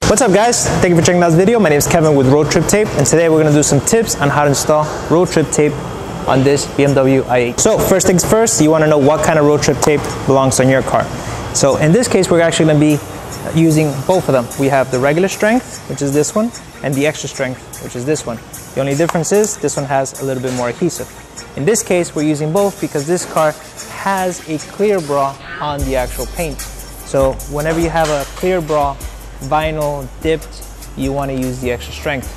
What's up guys, thank you for checking out this video. My name is Kevin with Road Trip Tape, and today we're going to do some tips on how to install road trip tape on this BMW i8. So first things first, you want to know what kind of road trip tape belongs on your car. So in this case, we're actually going to be using both of them. We have the regular strength, which is this one, and the extra strength, which is this one. The only difference is this one has a little bit more adhesive. In this case, we're using both because this car has a clear bra on the actual paint. So whenever you have a clear bra, vinyl dipped, you want to use the extra strength.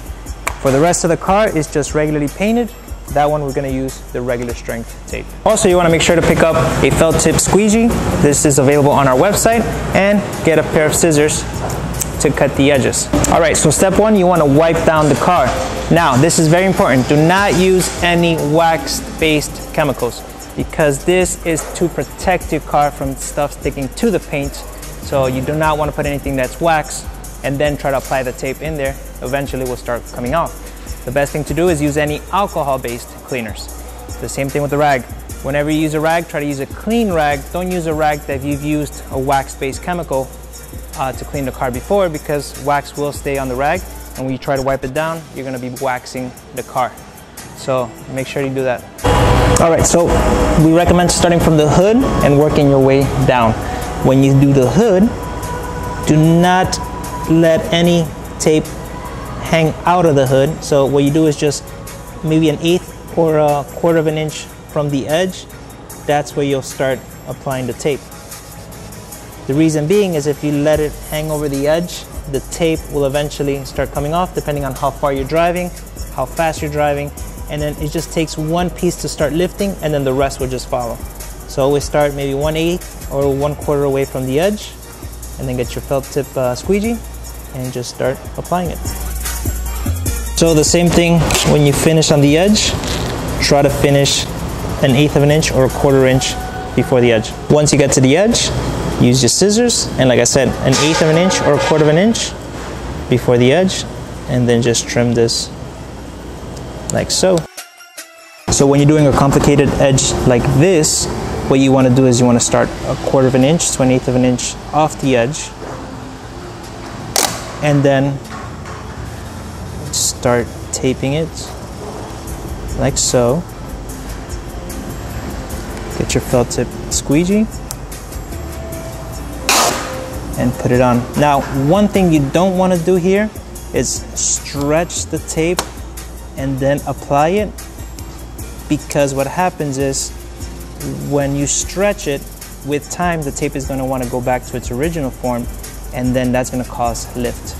For the rest of the car, it's just regularly painted. That one we're going to use the regular strength tape. Also, you want to make sure to pick up a felt tip squeegee. This is available on our website, and get a pair of scissors to cut the edges. All right, so step one, you want to wipe down the car. Now, this is very important. Do not use any wax-based chemicals because this is to protect your car from stuff sticking to the paint. So you do not want to put anything that's wax and then try to apply the tape in there. Eventually it will start coming off. The best thing to do is use any alcohol-based cleaners. The same thing with the rag. Whenever you use a rag, try to use a clean rag. Don't use a rag that you've used a wax-based chemical to clean the car before, because wax will stay on the rag, and when you try to wipe it down, you're going to be waxing the car. So make sure you do that. All right, so we recommend starting from the hood and working your way down. When you do the hood, do not let any tape hang out of the hood. So what you do is just maybe 1/8 or 1/4 of an inch from the edge. That's where you'll start applying the tape. The reason being is if you let it hang over the edge, the tape will eventually start coming off depending on how far you're driving, how fast you're driving, and then it just takes one piece to start lifting, and then the rest will just follow. So always start maybe 1/8 or 1/4 away from the edge, and then get your felt tip squeegee and just start applying it. So the same thing when you finish on the edge, try to finish 1/8 of an inch or 1/4 inch before the edge. Once you get to the edge, use your scissors, and like I said, 1/8 of an inch or 1/4 of an inch before the edge, and then just trim this like so. So when you're doing a complicated edge like this, what you want to do is you want to start 1/4 of an inch to 1/8 of an inch off the edge, and then start taping it like so. Get your felt tip squeegee and put it on. Now, one thing you don't want to do here is stretch the tape and then apply it, because what happens is when you stretch it, with time the tape is going to want to go back to its original form, and then that's going to cause lift.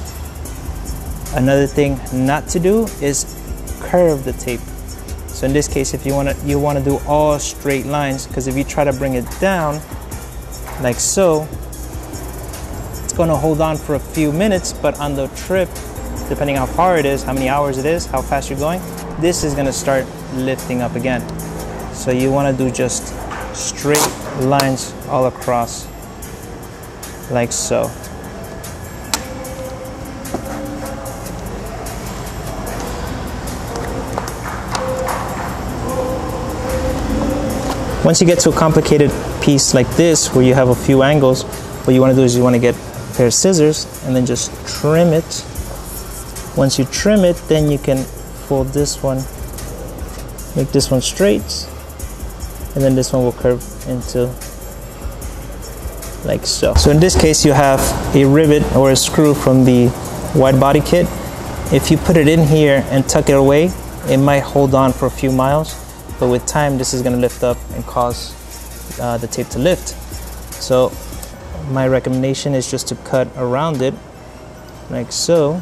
Another thing not to do is curve the tape. So in this case, if you want to do all straight lines, because if you try to bring it down like so, it's going to hold on for a few minutes, but on the trip, depending how far it is, how many hours it is, how fast you're going, this is going to start lifting up again. So you want to do just straight lines all across like so. Once you get to a complicated piece like this, where you have a few angles, what you want to do is you want to get a pair of scissors and then just trim it. Once you trim it, then you can fold this one, make this one straight, and then this one will curve into like so. So in this case, you have a rivet or a screw from the wide body kit. If you put it in here and tuck it away, it might hold on for a few miles. But with time, this is going to lift up and cause the tape to lift. So my recommendation is just to cut around it like so.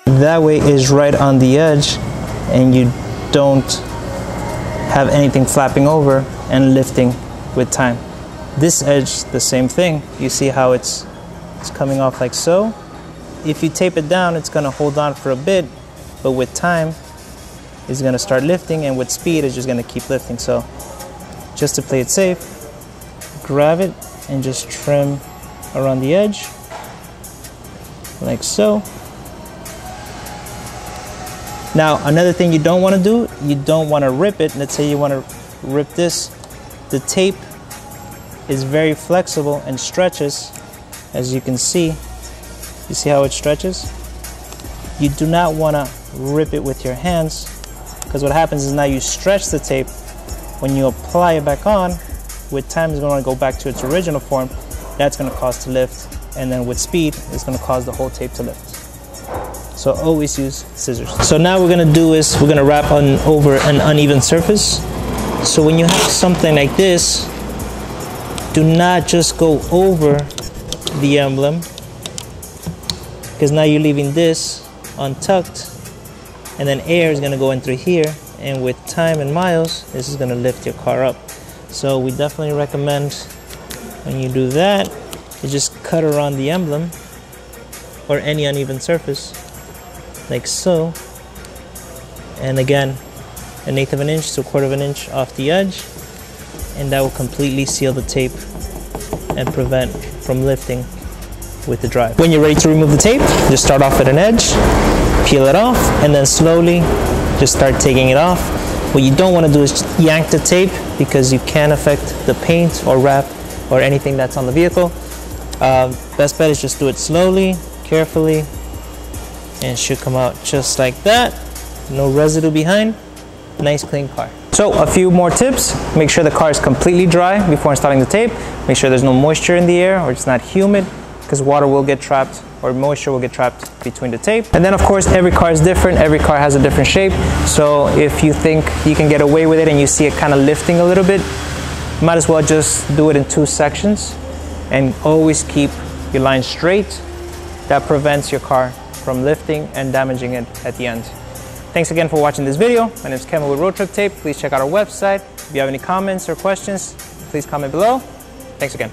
That way is right on the edge, and you don't have anything flapping over and lifting with time. This edge, the same thing. You see how it's coming off like so. If you tape it down, it's going to hold on for a bit, but with time, it's going to start lifting, and with speed, it's just going to keep lifting. So just to play it safe, grab it and just trim around the edge like so. Now, another thing you don't want to do, you don't want to rip it. Let's say you want to rip this. The tape is very flexible and stretches, as you can see. You see how it stretches? You do not want to rip it with your hands, because what happens is now you stretch the tape. When you apply it back on, with time it's going to go back to its original form. That's going to cause to lift, and then with speed it's going to cause the whole tape to lift. So always use scissors. So now what we're going to do is we're going to wrap on over an uneven surface. So when you have something like this, do not just go over the emblem, because now you're leaving this untucked, and then air is going to go in through here, and with time and miles this is going to lift your car up. So we definitely recommend when you do that, you just cut around the emblem or any uneven surface like so, and again 1/8 of an inch to 1/4 of an inch off the edge, and that will completely seal the tape and prevent from lifting with the drive. When you're ready to remove the tape, just start off at an edge, peel it off, and then slowly just start taking it off. What you don't want to do is just yank the tape, because you can affect the paint or wrap or anything that's on the vehicle. Best bet is just do it slowly, carefully, and it should come out just like that. No residue behind. Nice clean car. So a few more tips. Make sure the car is completely dry before installing the tape. Make sure there's no moisture in the air or it's not humid, because water will get trapped or moisture will get trapped between the tape. And then of course every car is different. Every car has a different shape. So if you think you can get away with it and you see it kind of lifting a little bit, might as well just do it in 2 sections, and always keep your line straight. That prevents your car from lifting and damaging it at the end. Thanks again for watching this video. My name is Kevin with Road Trip Tape. Please check out our website. If you have any comments or questions, please comment below. Thanks again.